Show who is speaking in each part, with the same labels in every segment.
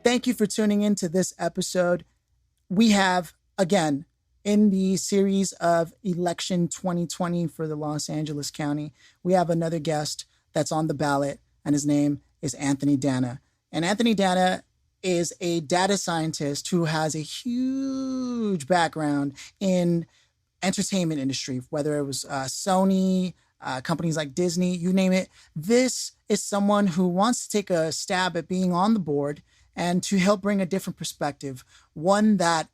Speaker 1: thank you for tuning in to this episode. We have, again, in the series of election 2020 for the Los Angeles County, we have another guest that's on the ballot, and his name is Anthony Danna. And Anthony Danna is a data scientist who has a huge background in entertainment industry, whether it was Sony, companies like Disney, you name it. This is someone who wants to take a stab at being on the board and to help bring a different perspective, one that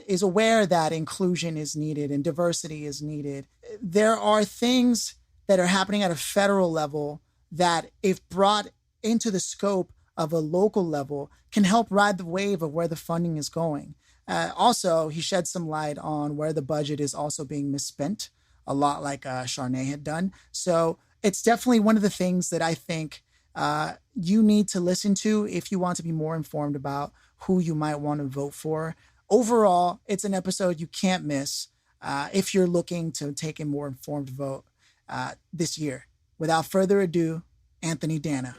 Speaker 1: is aware that inclusion is needed and diversity is needed. There are things that are happening at a federal level that, if brought into the scope of a local level, can help ride the wave of where the funding is going. Also, he shed some light on where the budget is also being misspent, a lot like Charnay had done. So it's definitely one of the things that I think you need to listen to if you want to be more informed about who you might want to vote for. Overall, it's an episode you can't miss if you're looking to take a more informed vote this year. Without further ado, Anthony Danna.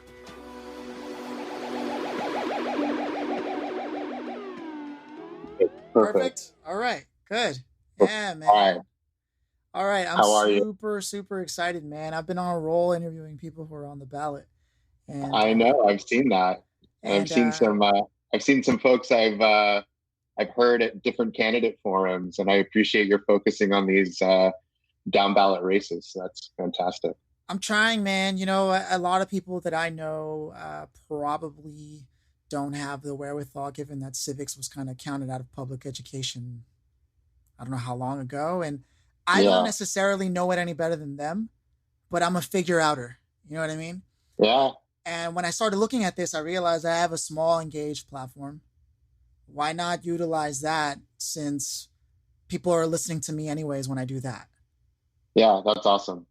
Speaker 1: Perfect. All right. Good. Yeah, man. All right. I'm super excited, man. I've been on a roll interviewing people who are on the ballot.
Speaker 2: And I know. I've seen that. And I've seen some folks I've heard at different candidate forums, and I appreciate your focusing on these down ballot races. So that's fantastic.
Speaker 1: I'm trying, man. You know, a lot of people that I know probably don't have the wherewithal, given that civics was kind of counted out of public education. I don't know how long ago. And I don't necessarily know it any better than them, but I'm a figure outer. You know what I mean?
Speaker 2: Yeah.
Speaker 1: And when I started looking at this, I realized I have a small engaged platform. Why not utilize that, since people are listening to me anyways when I do that?
Speaker 2: Yeah, that's awesome.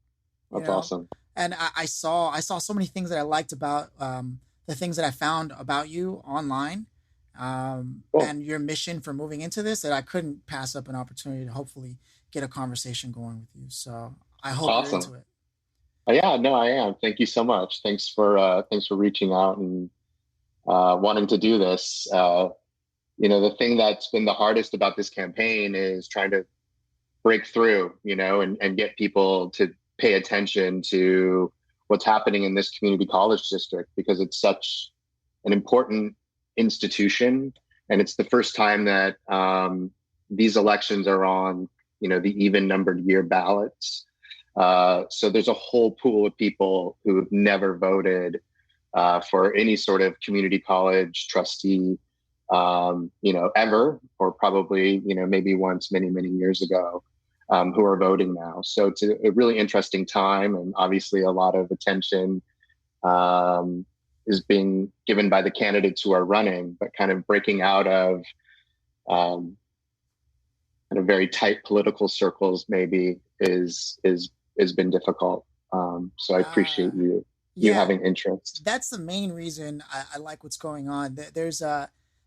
Speaker 2: That's awesome.
Speaker 1: And I saw so many things that I liked about the things that I found about you online, and your mission for moving into this, that I couldn't pass up an opportunity to hopefully get a conversation going with you. So I hope you're into it.
Speaker 2: Yeah, no, I am. Thank you so much. Thanks for reaching out and wanting to do this. You know, the thing that's been the hardest about this campaign is trying to break through, you know, and get people to pay attention to what's happening in this community college district, because it's such an important institution. And it's the first time that these elections are on, you know, the even numbered year ballots. So there's a whole pool of people who have never voted for any sort of community college trustee, you know, ever, or probably, you know, maybe once many, many years ago, who are voting now. So it's a really interesting time, and obviously a lot of attention is being given by the candidates who are running, but kind of breaking out of kind of very tight political circles maybe is been difficult. So I appreciate you having interest.
Speaker 1: That's the main reason I like what's going on.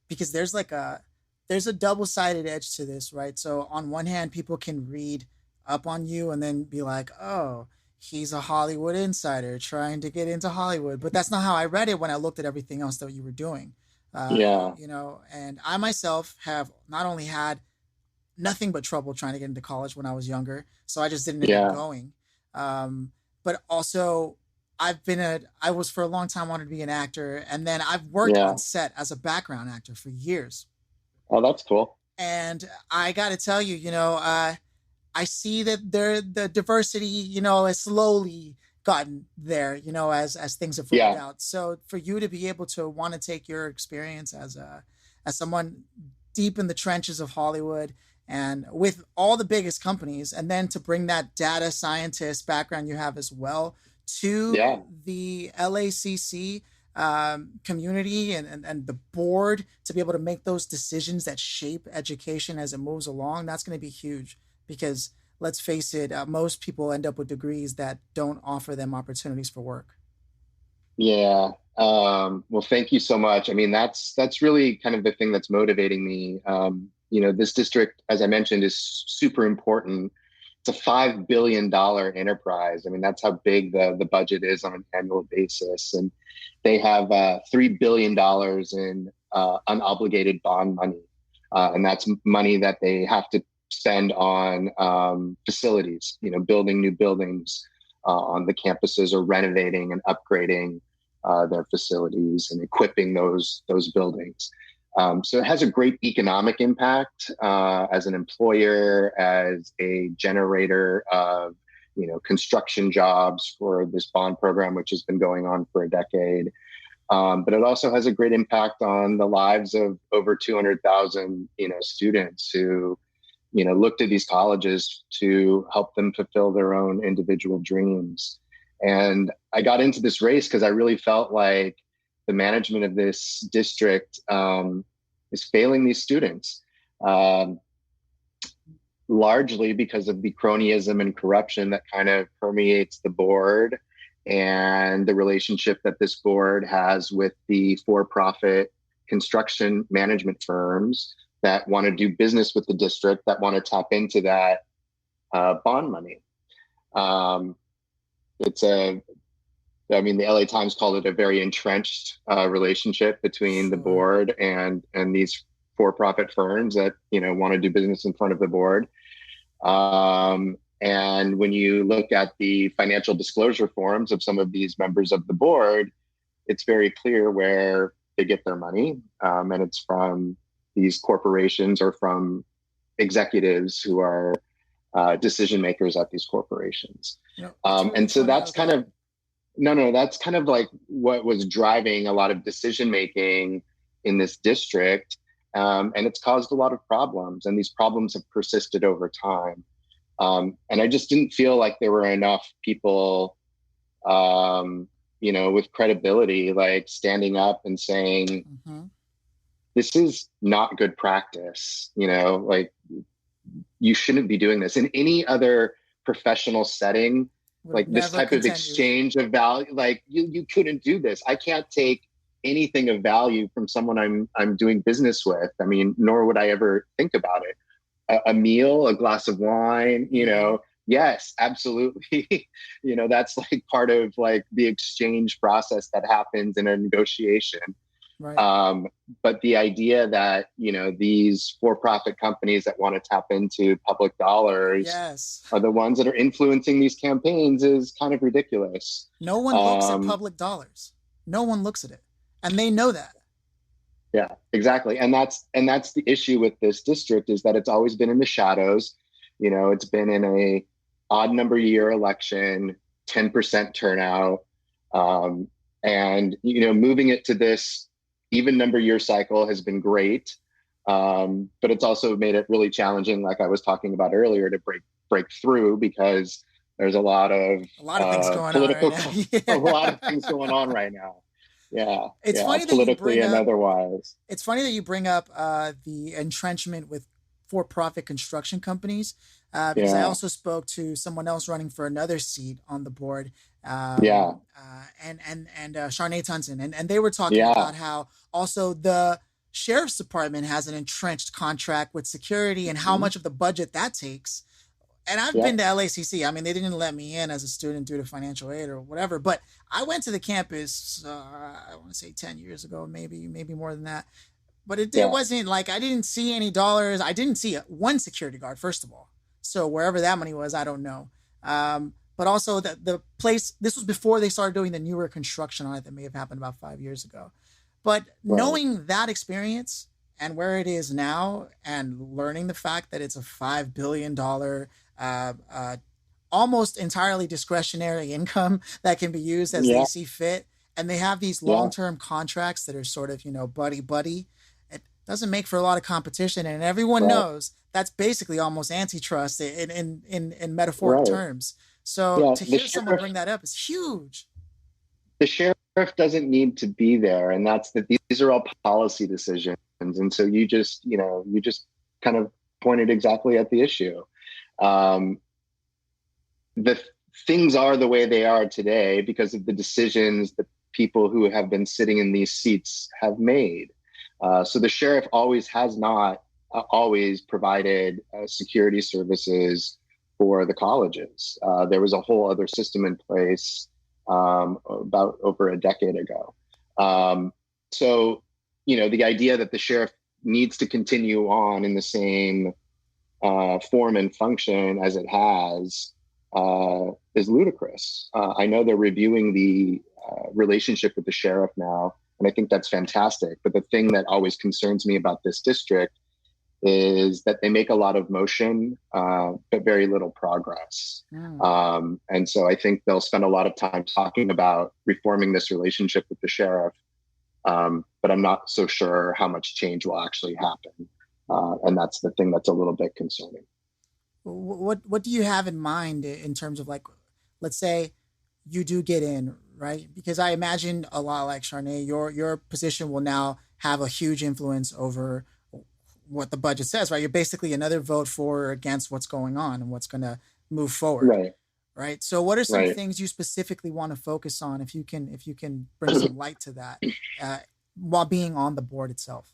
Speaker 1: Because there's a double-sided edge to this, right? So on one hand, people can read up on you and then be like, oh, he's a Hollywood insider trying to get into Hollywood. But that's not how I read it when I looked at everything else that you were doing. You know, and I myself have not only had nothing but trouble trying to get into college when I was younger, so I just didn't end up going. But also, I was for a long time wanted to be an actor, and then I've worked on set as a background actor for years.
Speaker 2: Oh, that's cool.
Speaker 1: And I got to tell you, you know, I see that the diversity, you know, has slowly gotten there, you know, as things have rolled out. So for you to be able to want to take your experience as someone deep in the trenches of Hollywood and with all the biggest companies, and then to bring that data scientist background you have as well to the LACC community and the board, to be able to make those decisions that shape education as it moves along, that's going to be huge. Because let's face it, most people end up with degrees that don't offer them opportunities for work.
Speaker 2: Yeah. Well, thank you so much. I mean, that's really kind of the thing that's motivating me. You know, this district, as I mentioned, is super important. It's a $5 billion enterprise. I mean, that's how big the budget is on an annual basis. And they have $3 billion in unobligated bond money. And that's money that they have to spend on facilities, building new buildings on the campuses, or renovating and upgrading their facilities and equipping those buildings. So it has a great economic impact as an employer, as a generator of construction jobs for this bond program, which has been going on for a decade. But it also has a great impact on the lives of over 200,000 students who look to these colleges to help them fulfill their own individual dreams. And I got into this race because I really felt like the management of this district is failing these students, largely because of the cronyism and corruption that kind of permeates the board, and the relationship that this board has with the for-profit construction management firms that want to do business with the district, that want to tap into that bond money. The LA Times called it a very entrenched relationship between the board and these for-profit firms that want to do business in front of the board. And when you look at the financial disclosure forms of some of these members of the board, it's very clear where they get their money, and it's from these corporations or from executives who are decision makers at these corporations. And so that's kind of that's kind of like what was driving a lot of decision making in this district, and it's caused a lot of problems, and these problems have persisted over time. And I just didn't feel like there were enough people, with credibility, like standing up and saying, this is not good practice. Like, you shouldn't be doing this. In any other professional setting, like this type of exchange of value, like you couldn't do this. I can't take anything of value from someone I'm doing business with. I mean, nor would I ever think about it. A meal, a glass of wine, yes, absolutely. That's like part of like the exchange process that happens in a negotiation. Right. But the idea that, these for-profit companies that want to tap into public dollars are the ones that are influencing these campaigns is kind of ridiculous.
Speaker 1: No one looks at public dollars. No one looks at it. And they know that.
Speaker 2: Yeah, exactly. And that's the issue with this district, is that it's always been in the shadows. It's been in a odd number year election, 10% turnout. And, moving it to this even number year cycle has been great. But it's also made it really challenging, like I was talking about earlier, to break through, because there's a lot of
Speaker 1: things going on right now.
Speaker 2: A lot of things going on right now. Yeah,
Speaker 1: it's funny
Speaker 2: politically and otherwise.
Speaker 1: It's funny that you bring up the entrenchment with for-profit construction companies, because I also spoke to someone else running for another seat on the board, and Sharnae Tunson, and they were talking about how also the sheriff's department has an entrenched contract with security, and how much of the budget that takes. And I've been to LACC. I mean, they didn't let me in as a student due to financial aid or whatever, but I went to the campus, I want to say 10 years ago, maybe more than that. But it wasn't like, I didn't see any dollars. I didn't see one security guard, first of all. So wherever that money was, I don't know. But also the place, this was before they started doing the newer construction on it that may have happened about 5 years ago. But knowing that experience and where it is now, and learning the fact that it's a $5 billion almost entirely discretionary income that can be used as they see fit. And they have these long-term contracts that are sort of, buddy. It doesn't make for a lot of competition. And everyone knows that's basically almost antitrust in metaphoric terms. So to hear someone bring that up is huge.
Speaker 2: The sheriff doesn't need to be there. And these are all policy decisions. And so you just kind of pointed exactly at the issue. The things are the way they are today because of the decisions that people who have been sitting in these seats have made. So the sheriff has not always provided security services for the colleges. There was a whole other system in place about over a decade ago. So the idea that the sheriff needs to continue on in the same form and function as it has is ludicrous. I know they're reviewing the relationship with the sheriff now, and I think that's fantastic. But the thing that always concerns me about this district is that they make a lot of motion, but very little progress. And so I think they'll spend a lot of time talking about reforming this relationship with the sheriff. But I'm not so sure how much change will actually happen. And that's the thing that's a little bit concerning.
Speaker 1: What do you have in mind in terms of, like, let's say you do get in, right? Because I imagine a lot like Charnay, your position will now have a huge influence over what the budget says, right? You're basically another vote for or against what's going on and what's going to move forward. Right. So what are some things you specifically want to focus on, if you can bring some light to that, while being on the board itself?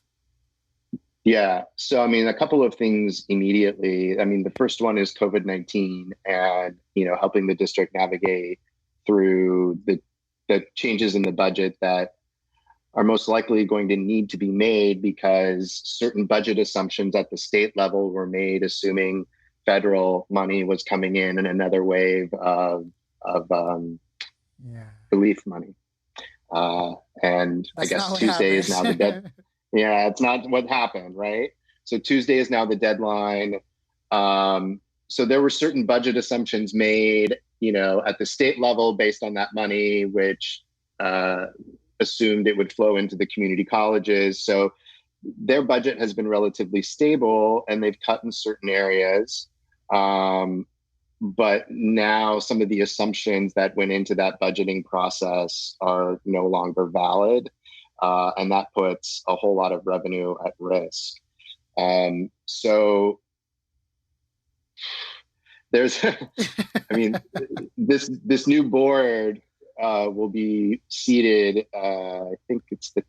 Speaker 2: Yeah. So, I mean, a couple of things immediately. I mean, the first one is COVID-19 and, helping the district navigate through the changes in the budget that are most likely going to need to be made, because certain budget assumptions at the state level were made assuming federal money was coming in and another wave of relief money. And that's, I guess Tuesday is now the deadline. Yeah, it's not what happened, right? So Tuesday is now the deadline. So there were certain budget assumptions made, at the state level based on that money, which assumed it would flow into the community colleges. So their budget has been relatively stable and they've cut in certain areas. But now some of the assumptions that went into that budgeting process are no longer valid. And that puts a whole lot of revenue at risk. So there's, I mean, this new board will be seated, I think it's the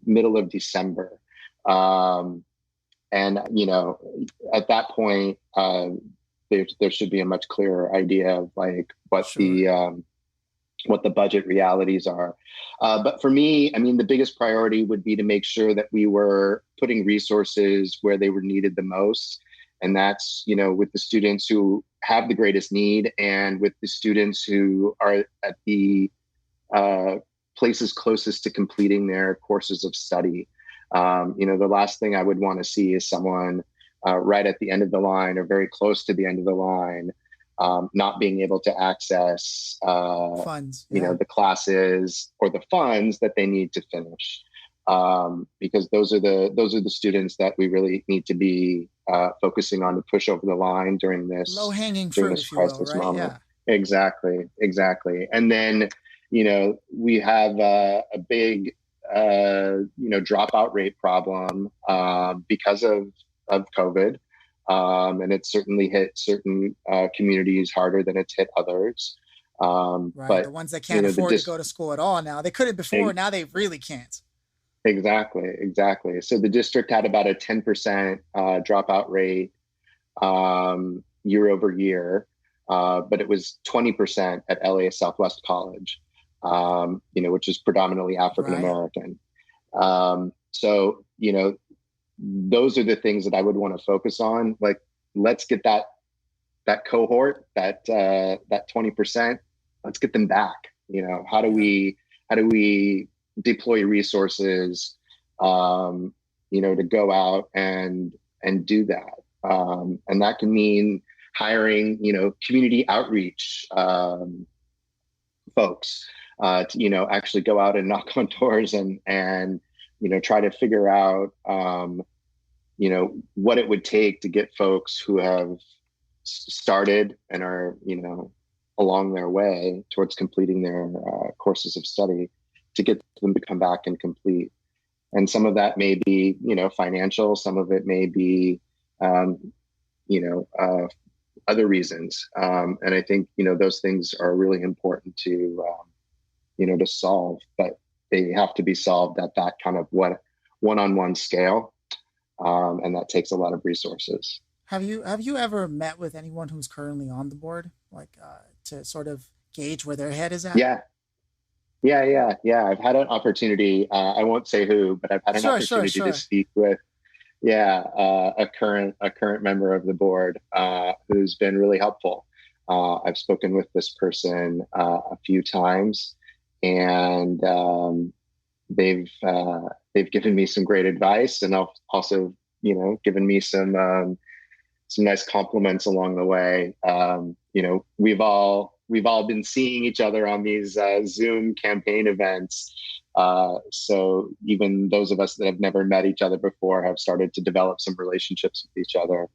Speaker 2: middle of December. And, at that point, there should be a much clearer idea of like what the budget realities are. But for me, I mean, the biggest priority would be to make sure that we were putting resources where they were needed the most. And that's, with the students who have the greatest need and with the students who are at the places closest to completing their courses of study. The last thing I would want to see is someone right at the end of the line or very close to the end of the line, not being able to access
Speaker 1: funds,
Speaker 2: the classes or the funds that they need to finish, because those are the students that we really need to be focusing on to push over the line during this
Speaker 1: low-hanging fruit, if you will, right?
Speaker 2: Moment. Yeah, exactly. And then we have a big dropout rate problem because of COVID. And it certainly hit certain communities harder than it's hit others.
Speaker 1: Right. But the ones that can't afford to go to school at all now, they couldn't before, now they really can't.
Speaker 2: Exactly. So the district had about a 10% dropout rate year over year, but it was 20% at LA Southwest College, which is predominantly African-American. Right. So, those are the things that I would want to focus on. Like, let's get that cohort, that 20%, let's get them back. How do we deploy resources, to go out and do that. And that can mean hiring, community outreach folks, to, actually go out and knock on doors and try to figure out, what it would take to get folks who have started and are, along their way towards completing their courses of study, to get them to come back and complete. And some of that may be, financial, some of it may be, other reasons. And I think, those things are really important to solve, but they have to be solved at that kind of one-on-one scale. And that takes a lot of resources.
Speaker 1: Have you ever met with anyone who's currently on the board, like to sort of gauge where their head is at?
Speaker 2: Yeah. I've had an opportunity. I won't say who, but I've had an opportunity to
Speaker 1: Sure.
Speaker 2: speak with, a current member of the board who's been really helpful. I've spoken with this person a few times, and they've given me some great advice, and also, given me some nice compliments along the way. We've all been seeing each other on these Zoom campaign events. So even those of us that have never met each other before have started to develop some relationships with each other,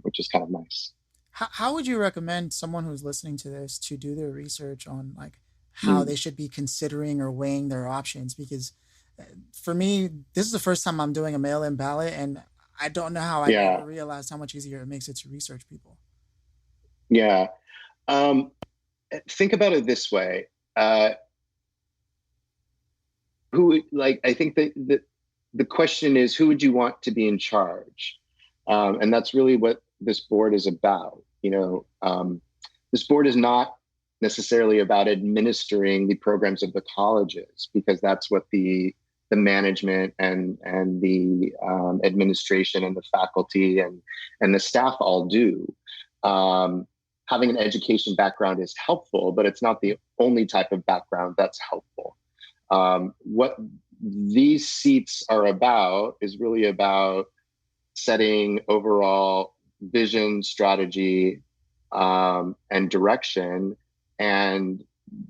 Speaker 2: which is kind of nice.
Speaker 1: How would you recommend someone who's listening to this to do their research on like how
Speaker 2: Mm.
Speaker 1: they should be considering or weighing their options? Because for me, this is the first time I'm doing a mail-in ballot, and I don't know how I never
Speaker 2: Yeah,
Speaker 1: realized how much easier it makes it to research people.
Speaker 2: yeah. Um, think about it this way. Uh, I think that the question is, who would you want to be in charge? And that's really what this board is about. This board is not necessarily about administering the programs of the colleges, because that's what the management and the administration and the faculty and the staff all do. Having an education background is helpful, but it's not the only type of background that's helpful. What these seats are about is really about setting overall vision, strategy, and direction. And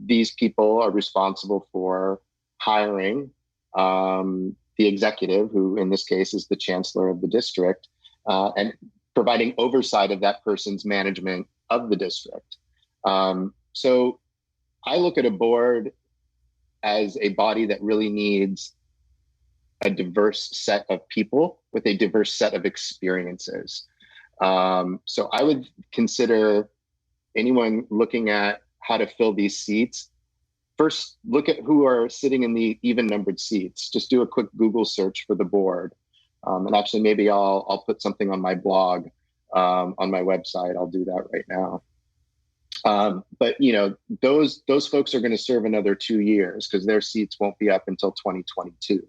Speaker 2: these people are responsible for hiring the executive, who in this case is the chancellor of the district, and providing oversight of that person's management of the district. So I look at a board as a body that really needs a diverse set of people with a diverse set of experiences. So I would consider anyone looking at how to fill these seats, first look at who are sitting in the even numbered seats. Just do a quick Google search for the board. And actually, maybe I'll put something on my blog, on my website. I'll do that right now. But those folks are going to serve another 2 years because their seats won't be up until 2022.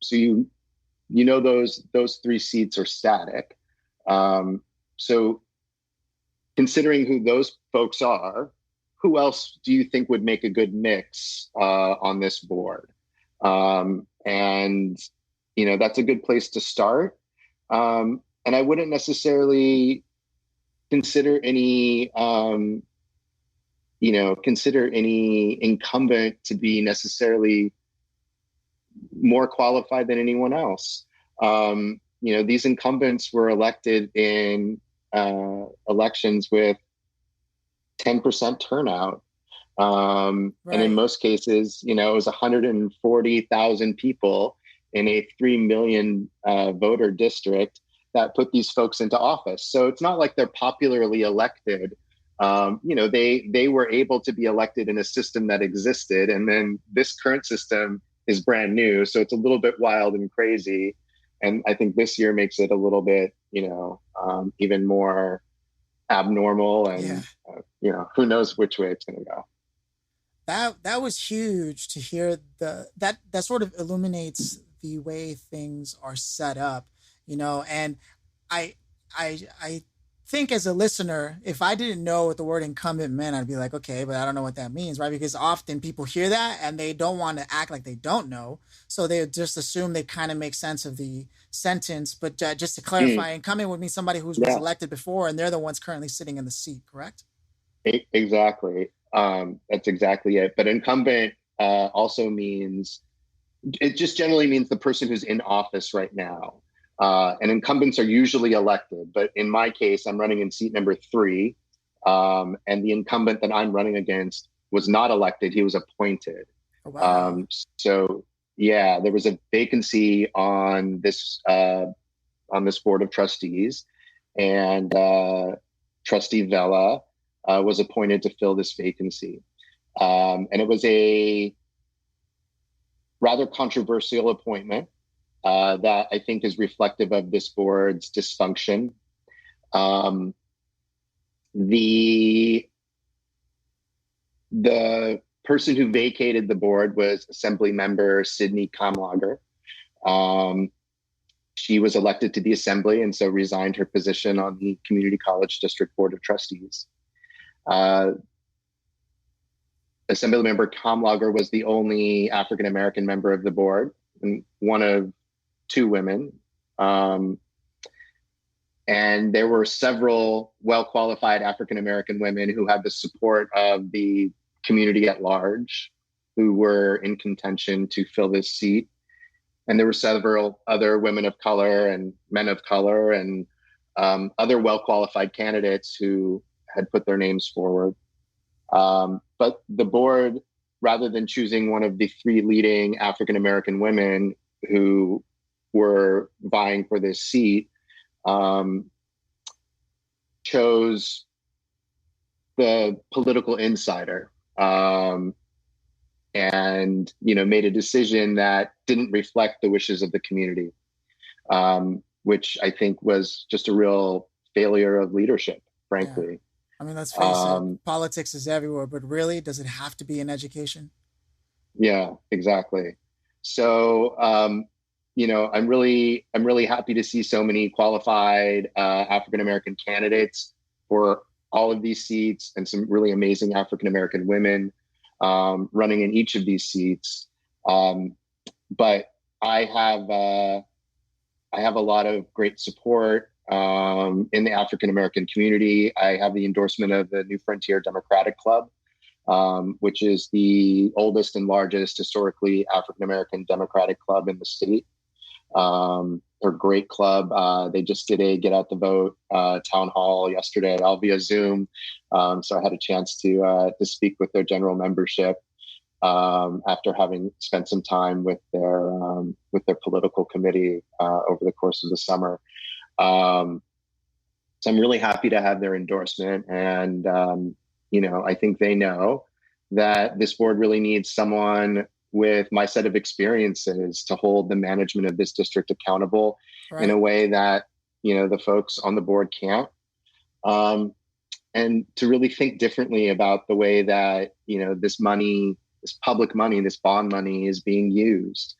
Speaker 2: So those 3 seats are static. So considering who those folks are, who else do you think would make a good mix on this board? And that's a good place to start. And I wouldn't necessarily consider any incumbent to be necessarily more qualified than anyone else. These incumbents were elected in elections with 10% turnout. And in most cases, it was 140,000 people in a 3 million voter district that put these folks into office. So it's not like they're popularly elected. They were able to be elected in a system that existed. And then this current system is brand new. So it's a little bit wild and crazy. And I think this year makes it a little bit, even more abnormal. And, who knows which way it's going to go.
Speaker 1: That was huge to hear. That sort of illuminates the way things are set up, and I I think as a listener, if I didn't know what the word incumbent meant, I'd be like, okay, but I don't know what that means, right? Because often people hear that and they don't want to act like they don't know. So they just assume they kind of make sense of the sentence. But just to clarify, incumbent would mean somebody who was elected before and they're the ones currently sitting in the seat, correct?
Speaker 2: Exactly. That's exactly it. But incumbent also means, it just generally means the person who's in office right now. And incumbents are usually elected, but in my case, I'm running in seat number 3. And the incumbent that I'm running against was not elected. He was appointed.
Speaker 1: Oh, wow.
Speaker 2: So yeah, there was a vacancy on this board of trustees, and Trustee Vela was appointed to fill this vacancy. And it was a rather controversial appointment that I think is reflective of this board's dysfunction. The person who vacated the board was Assembly Member Sydney Kamlager. She was elected to the Assembly and so resigned her position on the Community College District Board of Trustees. Assemblymember Kamlager was the only African-American member of the board and one of two women. And there were several well-qualified African-American women who had the support of the community at large who were in contention to fill this seat. And there were several other women of color and men of color and other well-qualified candidates who had put their names forward. But the board, rather than choosing one of the three leading African-American women who were vying for this seat, chose the political insider and, made a decision that didn't reflect the wishes of the community, which I think was just a real failure of leadership, frankly.
Speaker 1: Yeah. I mean, let's face it, politics is everywhere, but really, does it have to be in education?
Speaker 2: Yeah, exactly. So, I'm really happy to see so many qualified African-American candidates for all of these seats and some really amazing African-American women running in each of these seats. But I have a lot of great support in the African-American community. I have the endorsement of the New Frontier Democratic Club, which is the oldest and largest historically African-American Democratic club in the state. They're a great club. They just did a Get Out the Vote town hall yesterday, all via Zoom. So I had a chance to speak with their general membership after having spent some time with their political committee over the course of the summer. So I'm really happy to have their endorsement, and I think they know that this board really needs someone with my set of experiences to hold the management of this district accountable in a way that, the folks on the board can't. And to really think differently about the way that, this money, this public money, this bond money is being used.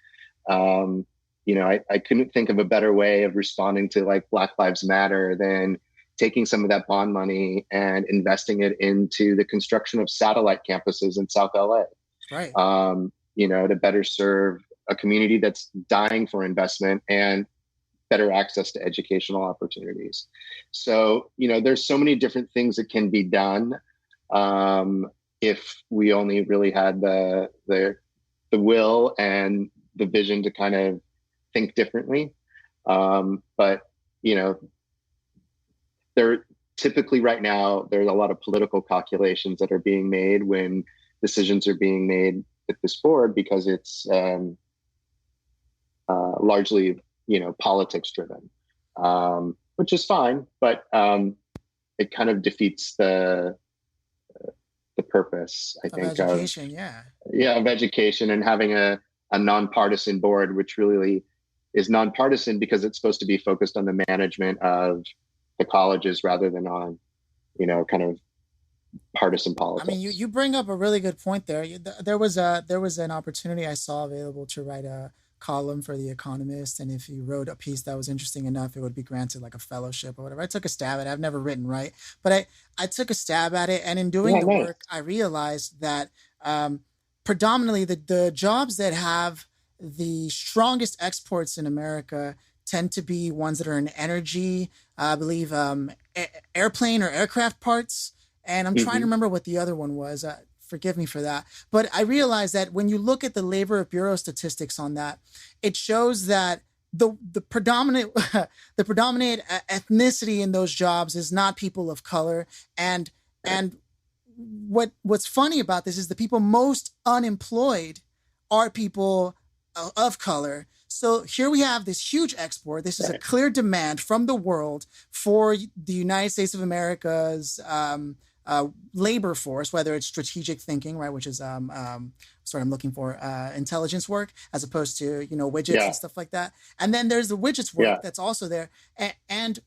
Speaker 2: I couldn't think of a better way of responding to like Black Lives Matter than taking some of that bond money and investing it into the construction of satellite campuses in South LA.
Speaker 1: Right.
Speaker 2: To better serve a community that's dying for investment and better access to educational opportunities. So, there's so many different things that can be done if we only really had the will and the vision to kind of think differently. But there typically right now, there's a lot of political calculations that are being made when decisions are being made at this board because it's largely, politics driven, which is fine, but it kind of defeats the purpose, I think,
Speaker 1: of education.
Speaker 2: Of education, and having a nonpartisan board, which really is nonpartisan because it's supposed to be focused on the management of the colleges rather than on, kind of partisan politics.
Speaker 1: I mean, you bring up a really good point there. There was an opportunity I saw available to write a column for The Economist, and if you wrote a piece that was interesting enough, it would be granted like a fellowship or whatever. I took a stab at it. I've never written, right? But I took a stab at it, and in doing the work, I realized that predominantly the jobs that have the strongest exports in America tend to be ones that are in energy, I believe airplane or aircraft parts. And I'm trying to remember what the other one was. Forgive me for that. But I realized that when you look at the Labor Bureau statistics on that, it shows that the predominant ethnicity in those jobs is not people of color. And what's funny about this is the people most unemployed are people of color. So here we have this huge export. This is a clear demand from the world for the United States of America's labor force, whether it's strategic thinking, right, which is I'm looking for intelligence work as opposed to widgets and stuff like that. And then there's the widgets work that's also there, and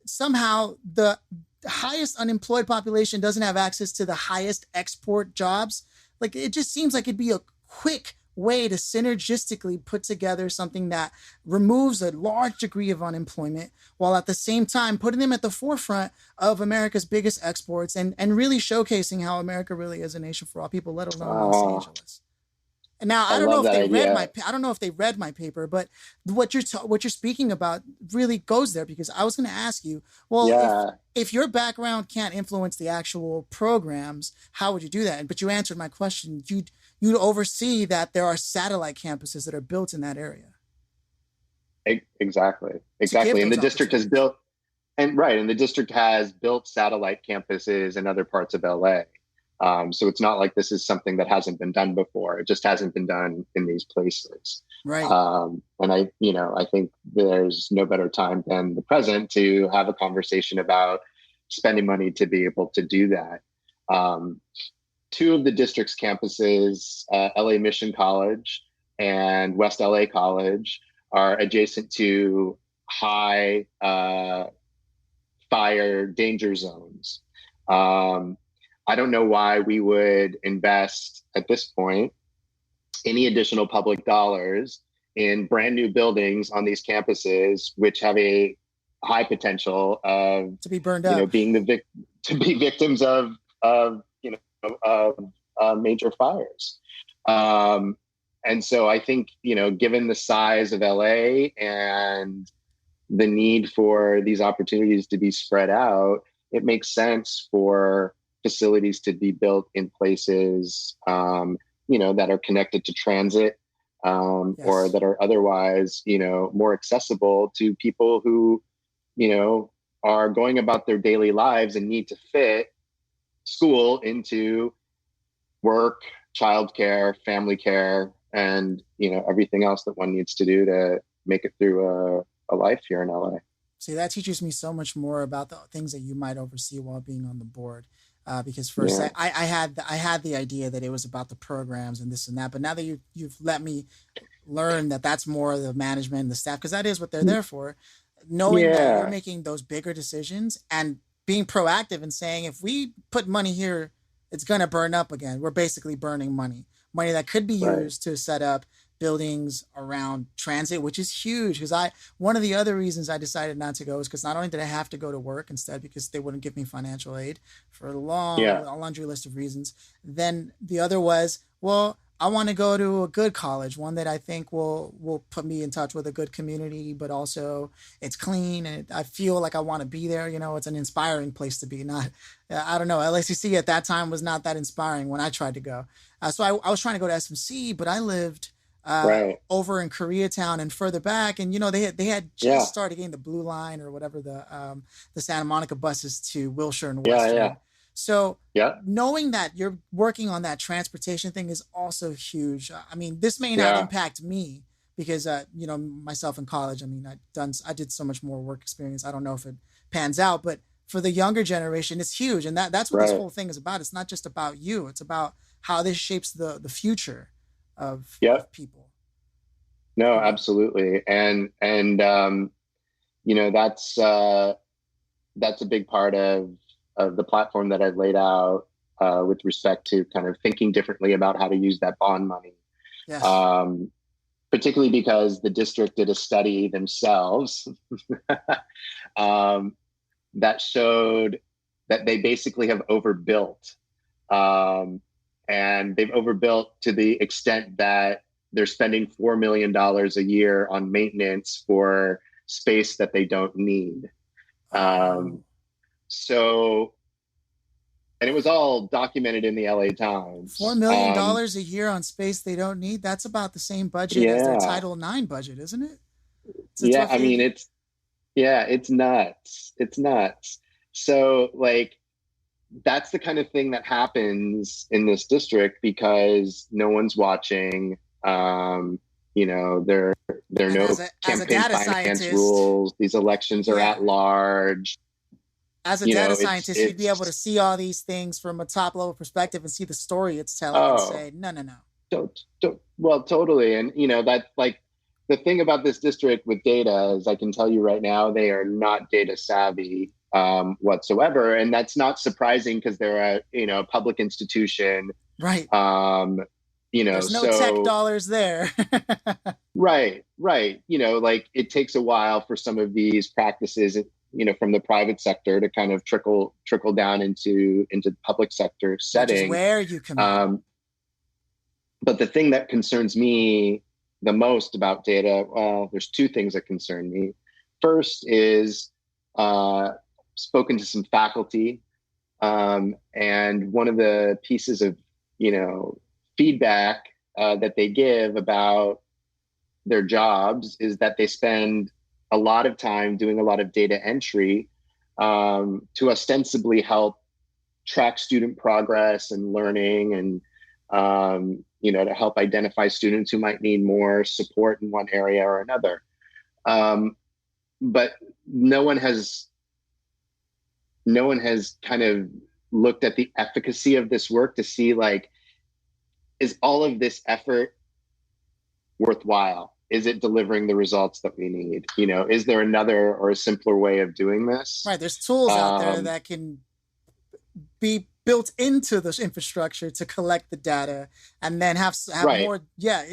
Speaker 1: somehow the highest unemployed population doesn't have access to the highest export jobs. Like, it just seems like it'd be a quick way to synergistically put together something that removes a large degree of unemployment while at the same time putting them at the forefront of America's biggest exports and really showcasing how America really is a nation for all people, let alone Los Angeles. And now
Speaker 2: I
Speaker 1: I don't know
Speaker 2: love
Speaker 1: if
Speaker 2: that
Speaker 1: they read
Speaker 2: idea.
Speaker 1: I don't know if they read my paper, but what you're speaking about really goes there, because I was going to ask you, well,
Speaker 2: Yeah.
Speaker 1: if your background can't influence the actual programs, how would you do that? But you answered my question. You'd oversee that there are satellite campuses that are built in that area
Speaker 2: Exactly.
Speaker 1: to give
Speaker 2: Exactly. And the
Speaker 1: those
Speaker 2: district has
Speaker 1: opportunities.
Speaker 2: built, and right, and the district has built satellite campuses in other parts of LA. So it's not like this is something that hasn't been done before. It just hasn't been done in these places.
Speaker 1: Right.
Speaker 2: And I think there's no better time than the present to have a conversation about spending money to be able to do that. Two of the district's campuses, LA Mission College and West LA College, are adjacent to high fire danger zones. I don't know why we would invest at this point any additional public dollars in brand new buildings on these campuses, which have a high potential of
Speaker 1: To be burned up.
Speaker 2: being to be victims of major fires. And so I think, given the size of LA and the need for these opportunities to be spread out, it makes sense for facilities to be built in places, that are connected to transit,
Speaker 1: Yes.
Speaker 2: or that are otherwise, more accessible to people who, are going about their daily lives and need to fit school into work, childcare, family care, and everything else that one needs to do to make it through a life here in LA.
Speaker 1: See, that teaches me so much more about the things that you might oversee while being on the board. Because first,
Speaker 2: Yeah.
Speaker 1: I had the idea that it was about the programs and this and that, but now that you've let me learn that that's more the management and the staff, because that is what they're there for. Knowing that you're
Speaker 2: Yeah.
Speaker 1: making those bigger decisions and being proactive and saying, if we put money here, it's gonna burn up again. We're basically burning money that could be
Speaker 2: Right.
Speaker 1: used to set up buildings around transit, which is huge. Because one of the other reasons I decided not to go is because not only did I have to go to work instead because they wouldn't give me financial aid for
Speaker 2: Yeah.
Speaker 1: a laundry list of reasons. Then the other was, well, I want to go to a good college, one that I think will put me in touch with a good community, but also it's clean and I feel like I want to be there. It's an inspiring place to be. Not, I don't know, LACC at that time was not that inspiring when I tried to go. So I was trying to go to SMC, but I lived
Speaker 2: Right.
Speaker 1: over in Koreatown and further back, and they had
Speaker 2: Yeah.
Speaker 1: just started getting the Blue Line or whatever the Santa Monica buses to Wilshire and
Speaker 2: Yeah. Yeah.
Speaker 1: Western. So
Speaker 2: Yeah.
Speaker 1: knowing that you're working on that transportation thing is also huge. I mean, this may not
Speaker 2: Yeah.
Speaker 1: impact me because myself in college. I mean, I did so much more work experience. I don't know if it pans out, but for the younger generation, it's huge, and that's what this
Speaker 2: Right.
Speaker 1: whole thing is about. It's not just about you; it's about how this shapes the future
Speaker 2: Yeah.
Speaker 1: of people.
Speaker 2: No, absolutely. And that's a big part of the platform that I've laid out, with respect to kind of thinking differently about how to use that bond money.
Speaker 1: Yes.
Speaker 2: Um, Particularly because the district did a study themselves, um, that showed that they basically have overbuilt. Um, and they've overbuilt to the extent that they're spending $4 million a year on maintenance for space that they don't need.
Speaker 1: Oh.
Speaker 2: So, and it was all documented in the LA
Speaker 1: $4
Speaker 2: Times.
Speaker 1: million dollars a year on space they don't need. That's about the same budget as their
Speaker 2: Yeah.
Speaker 1: Title IX budget, isn't it? It's
Speaker 2: Yeah. I mean,
Speaker 1: roughly.
Speaker 2: it's nuts. It's nuts. So, like, that's the kind of thing that happens in this district because no one's watching. There are
Speaker 1: And
Speaker 2: no
Speaker 1: as a
Speaker 2: campaign
Speaker 1: data
Speaker 2: finance
Speaker 1: scientist,
Speaker 2: rules. These elections are
Speaker 1: yeah,
Speaker 2: at large.
Speaker 1: as a
Speaker 2: You
Speaker 1: data
Speaker 2: know,
Speaker 1: scientist, you'd be able to see all these things from a top level perspective and see the story it's telling and
Speaker 2: oh,
Speaker 1: say, no, no, no.
Speaker 2: well, totally. And that's like the thing about this district with data is I can tell you right now they are not data savvy, whatsoever, and that's not surprising because they're a public institution
Speaker 1: Right.
Speaker 2: Um,
Speaker 1: There's no tech
Speaker 2: so
Speaker 1: dollars there.
Speaker 2: right. Like it takes a while for some of these practices, from the private sector to kind of trickle down into the public sector
Speaker 1: Which is
Speaker 2: setting.
Speaker 1: where you come in.
Speaker 2: But the thing that concerns me the most about data, well, there's two things that concern me. First is spoken to some faculty, and one of the pieces of feedback that they give about their jobs is that they spend a lot of time doing a lot of data entry to ostensibly help track student progress and learning, and to help identify students who might need more support in one area or another. But no one has kind of looked at the efficacy of this work to see, like, is all of this effort worthwhile? Is it delivering the results that we need? Is there another or a simpler way of doing this?
Speaker 1: Right. There's tools out there that can be built into this infrastructure to collect the data and then have right. more. Yeah.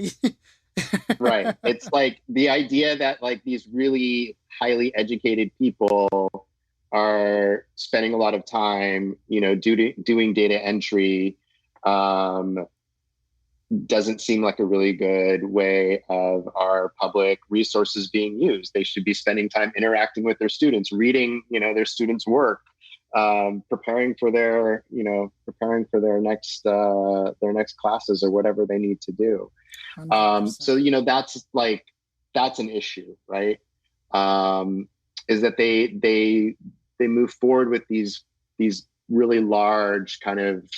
Speaker 2: Right. It's like the idea that like these really highly educated people are spending a lot of time, doing data entry, doesn't seem like a really good way of our public resources being used. They should be spending time interacting with their students, reading, their students' work, preparing for their next classes or whatever they need to do. So that's an issue, right? Is that they move forward with these really large kind of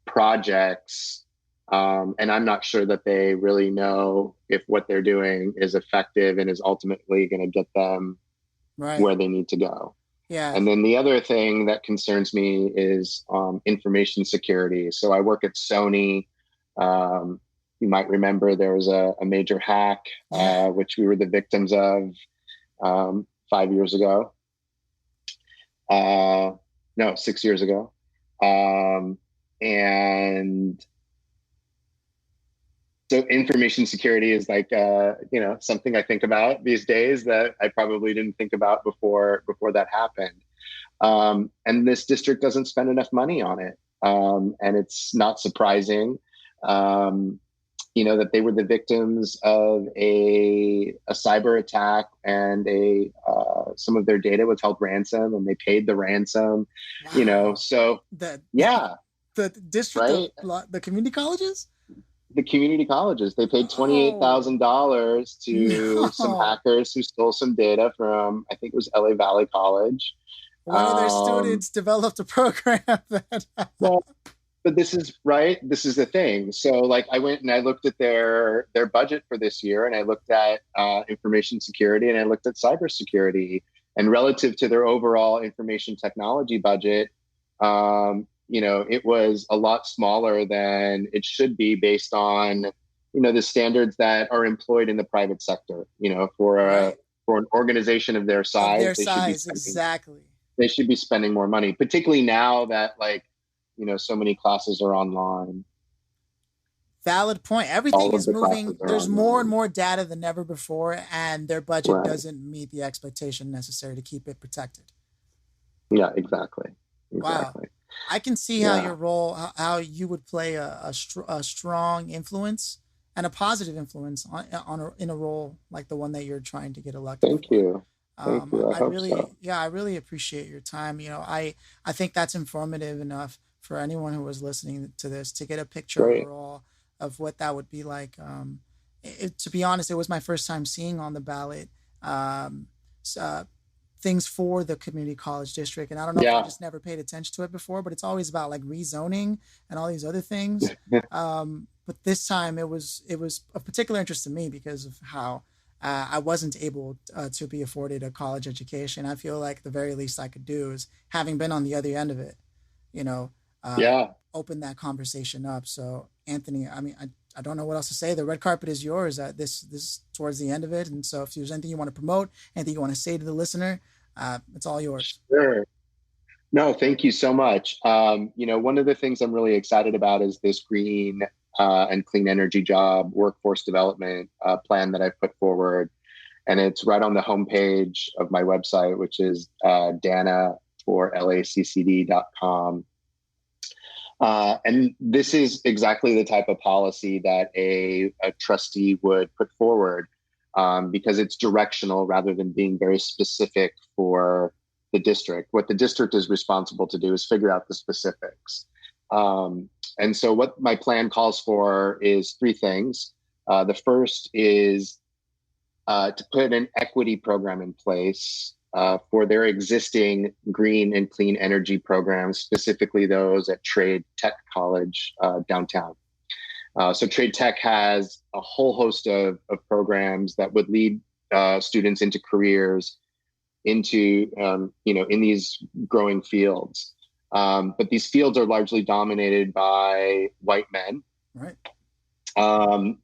Speaker 2: projects. And I'm not sure that they really know if what they're doing is effective and is ultimately going to get them right where they need to go.
Speaker 1: Yeah.
Speaker 2: And then the other thing that concerns me is information security. So I work at Sony. You might remember there was a major hack, which we were the victims of 5 years ago. No, 6 years ago. And so information security is like, something I think about these days that I probably didn't think about before that happened. And this district doesn't spend enough money on it. And it's not surprising, that they were the victims of a cyber attack, and some of their data was held ransom, and they paid the ransom.
Speaker 1: Wow.
Speaker 2: So
Speaker 1: the district, right? The community colleges.
Speaker 2: The community colleges, they paid $28,000 to some hackers who stole some data from, I think it was LA Valley College.
Speaker 1: One of their students developed a program that.
Speaker 2: Well, but this is the thing. So like I went and I looked at their budget for this year, and I looked at information security, and I looked at cybersecurity, and relative to their overall information technology budget, it was a lot smaller than it should be based on, the standards that are employed in the private sector. For an organization of their size,
Speaker 1: exactly.
Speaker 2: They should be spending more money, particularly now that so many classes are online.
Speaker 1: Valid point. Everything is moving. There's online. More and more data than ever before, and their budget doesn't meet the expectation necessary to keep it protected.
Speaker 2: Yeah, exactly.
Speaker 1: Wow. I can see how your role, how you would play a strong influence and a positive influence in a role like the one that you're trying to get elected.
Speaker 2: Thank you. Thank you.
Speaker 1: I really appreciate your time. I think that's informative enough for anyone who was listening to this to get a picture overall of what that would be like. To be honest, it was my first time seeing on the ballot things for the community college district. And I don't know if I just never paid attention to it before, but it's always about like rezoning and all these other things. But this time it was of particular interest to me because of how I wasn't able to be afforded a college education. I feel like the very least I could do is, having been on the other end of it, open that conversation up. So Anthony, I mean, I don't know what else to say. The red carpet is yours. This towards the end of it. And so if there's anything you want to promote, anything you want to say to the listener, it's all yours.
Speaker 2: Sure. No, thank you so much. One of the things I'm really excited about is this green and clean energy job workforce development plan that I put forward. And it's right on the homepage of my website, which is Danna for LACCD.com. And this is exactly the type of policy that a trustee would put forward, because it's directional rather than being very specific for the district. What the district is responsible to do is figure out the specifics. And so what my plan calls for is three things. The first is to put an equity program in place for their existing green and clean energy programs, specifically those at Trade Tech College downtown. So Trade Tech has a whole host of programs that would lead students into careers into, in these growing fields. But these fields are largely dominated by white men.
Speaker 1: Right.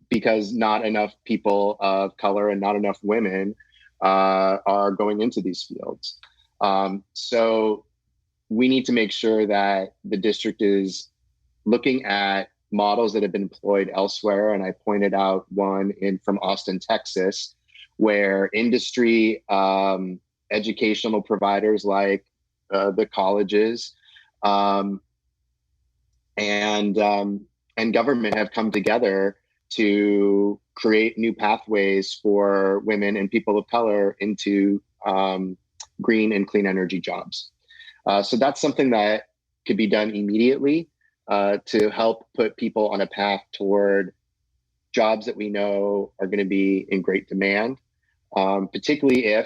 Speaker 2: Because not enough people of color and not enough women are going into these fields. So we need to make sure that the district is looking at models that have been employed elsewhere. And I pointed out one from Austin, Texas, where industry educational providers like the colleges and government have come together to create new pathways for women and people of color into green and clean energy jobs. So that's something that could be done immediately to help put people on a path toward jobs that we know are going to be in great demand, particularly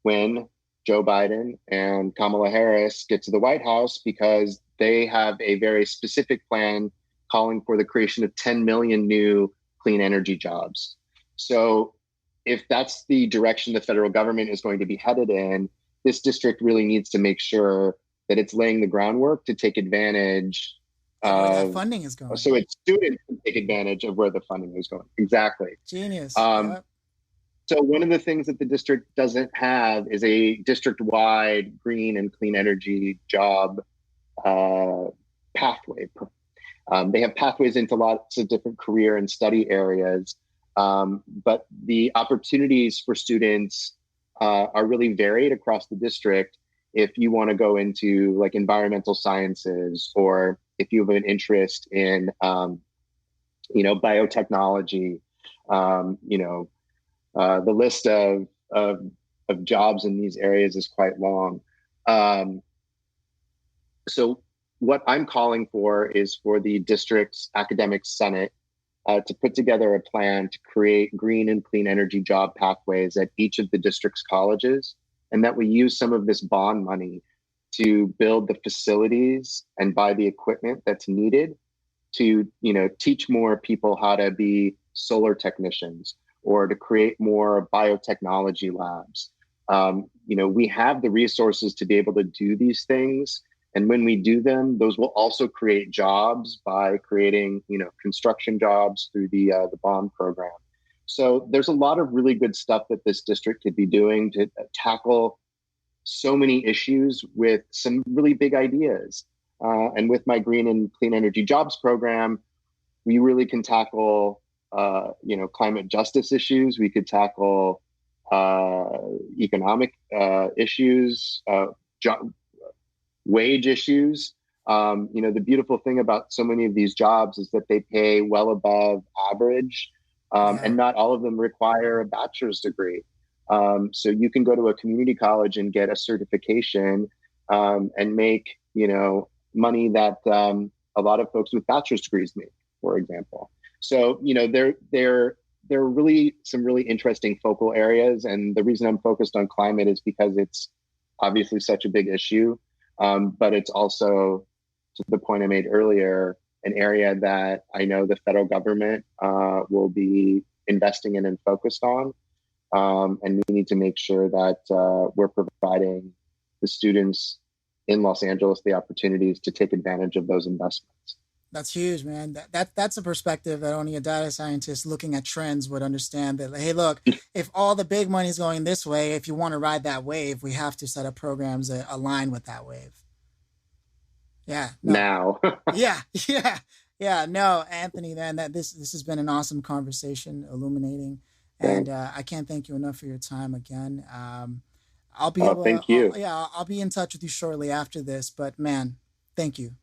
Speaker 2: when Joe Biden and Kamala Harris get to the White House, because they have a very specific plan calling for the creation of 10 million new clean energy jobs. So if that's the direction the federal government is going to be headed in, this district really needs to make sure that it's laying the groundwork to take advantage
Speaker 1: of where that funding is going.
Speaker 2: So its students can take advantage of where the funding is going. Exactly.
Speaker 1: Genius.
Speaker 2: Yep. So one of the things that the district doesn't have is a district-wide green and clean energy job pathway. They have pathways into lots of different career and study areas, but the opportunities for students are really varied across the district. If you want to go into like environmental sciences, or if you have an interest in, biotechnology, the list of jobs in these areas is quite long. So what I'm calling for is for the district's academic senate to put together a plan to create green and clean energy job pathways at each of the district's colleges, and that we use some of this bond money to build the facilities and buy the equipment that's needed to, teach more people how to be solar technicians, or to create more biotechnology labs. We have the resources to be able to do these things. And when we do them, those will also create jobs by creating, construction jobs through the bond program. So there's a lot of really good stuff that this district could be doing to tackle so many issues with some really big ideas. And with my green and clean energy jobs program, we really can tackle, climate justice issues. We could tackle economic issues, wage issues. The beautiful thing about so many of these jobs is that they pay well above average, and not all of them require a bachelor's degree. So you can go to a community college and get a certification and make, money that a lot of folks with bachelor's degrees make, for example. So, there are really some really interesting focal areas. And the reason I'm focused on climate is because it's obviously such a big issue. But it's also, to the point I made earlier, an area that I know the federal government will be investing in and focused on. And we need to make sure that we're providing the students in Los Angeles the opportunities to take advantage of those investments.
Speaker 1: That's huge, man. That's a perspective that only a data scientist looking at trends would understand. That, hey, look, if all the big money is going this way, if you want to ride that wave, we have to set up programs that align with that wave. Yeah. No.
Speaker 2: now.
Speaker 1: Yeah. Yeah. Yeah. No, Anthony, man, that this has been an awesome conversation, illuminating, and
Speaker 2: Thank,
Speaker 1: I can't thank you enough for your time again. I'll be
Speaker 2: oh,
Speaker 1: able.
Speaker 2: thank you.
Speaker 1: Yeah, I'll be in touch with you shortly after this. But man, thank you.